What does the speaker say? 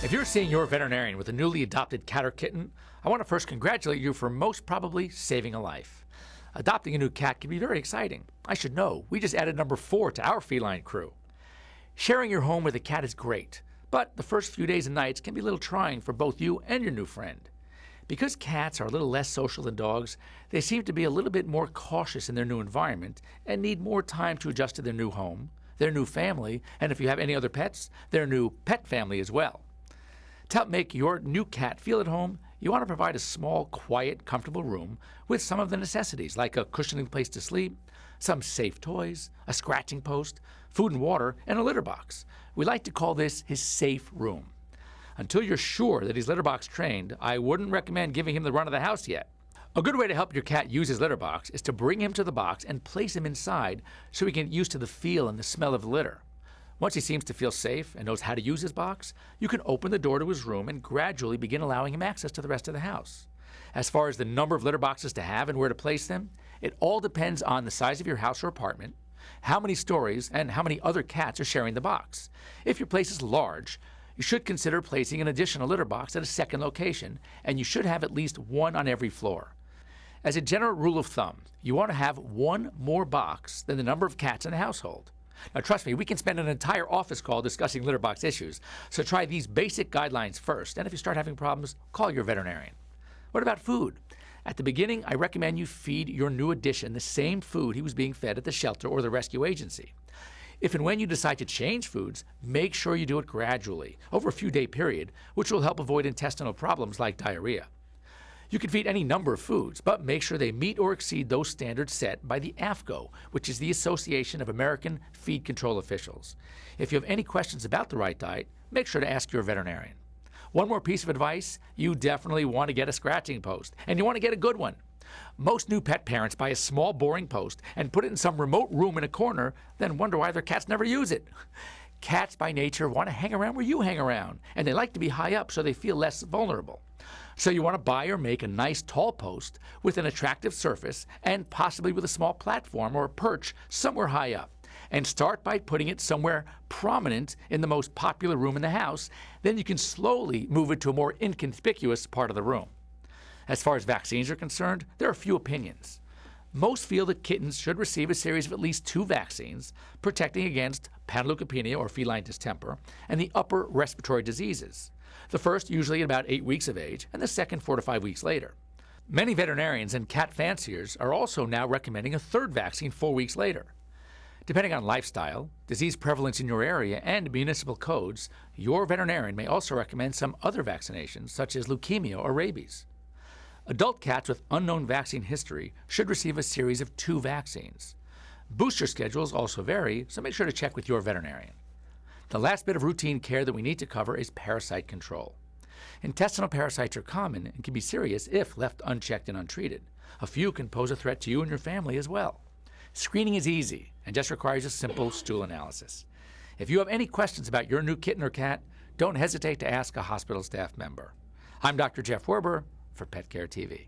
If you're seeing your veterinarian with a newly adopted cat or kitten, I want to first congratulate you for most probably saving a life. Adopting a new cat can be very exciting. I should know, we just added number 4 to our feline crew. Sharing your home with a cat is great, but the first few days and nights can be a little trying for both you and your new friend. Because cats are a little less social than dogs, they seem to be a little bit more cautious in their new environment and need more time to adjust to their new home, their new family, and if you have any other pets, their new pet family as well. To help make your new cat feel at home, you want to provide a small, quiet, comfortable room with some of the necessities like a cushioning place to sleep, some safe toys, a scratching post, food and water, and a litter box. We like to call this his safe room. Until you're sure that he's litter box trained, I wouldn't recommend giving him the run of the house yet. A good way to help your cat use his litter box is to bring him to the box and place him inside so he can get used to the feel and the smell of the litter. Once he seems to feel safe and knows how to use his box, you can open the door to his room and gradually begin allowing him access to the rest of the house. As far as the number of litter boxes to have and where to place them, it all depends on the size of your house or apartment, how many stories, and how many other cats are sharing the box. If your place is large, you should consider placing an additional litter box at a second location, and you should have at least one on every floor. As a general rule of thumb, you want to have one more box than the number of cats in the household. Now trust me, we can spend an entire office call discussing litter box issues, so try these basic guidelines first, and if you start having problems, call your veterinarian. What about food? At the beginning, I recommend you feed your new addition the same food he was being fed at the shelter or the rescue agency. If and when you decide to change foods, make sure you do it gradually, over a few-day period, which will help avoid intestinal problems like diarrhea. You can feed any number of foods, but make sure they meet or exceed those standards set by the AAFCO, which is the Association of American Feed Control Officials. If you have any questions about the right diet, make sure to ask your veterinarian. One more piece of advice, you definitely want to get a scratching post, and you want to get a good one. Most new pet parents buy a small boring post and put it in some remote room in a corner, then wonder why their cats never use it. Cats by nature want to hang around where you hang around, and they like to be high up so they feel less vulnerable. So you want to buy or make a nice tall post with an attractive surface and possibly with a small platform or a perch somewhere high up. And start by putting it somewhere prominent in the most popular room in the house. Then you can slowly move it to a more inconspicuous part of the room. As far as vaccines are concerned, there are a few opinions. Most feel that kittens should receive a series of at least 2 vaccines protecting against panleukopenia or feline distemper and the upper respiratory diseases. The first usually at about 8 weeks of age and the second 4 to 5 weeks later. Many veterinarians and cat fanciers are also now recommending a third vaccine 4 weeks later. Depending on lifestyle, disease prevalence in your area, and municipal codes, your veterinarian may also recommend some other vaccinations such as leukemia or rabies. Adult cats with unknown vaccine history should receive a series of 2 vaccines. Booster schedules also vary, so make sure to check with your veterinarian. The last bit of routine care that we need to cover is parasite control. Intestinal parasites are common and can be serious if left unchecked and untreated. A few can pose a threat to you and your family as well. Screening is easy and just requires a simple stool analysis. If you have any questions about your new kitten or cat, don't hesitate to ask a hospital staff member. I'm Dr. Jeff Werber for Pet Care TV.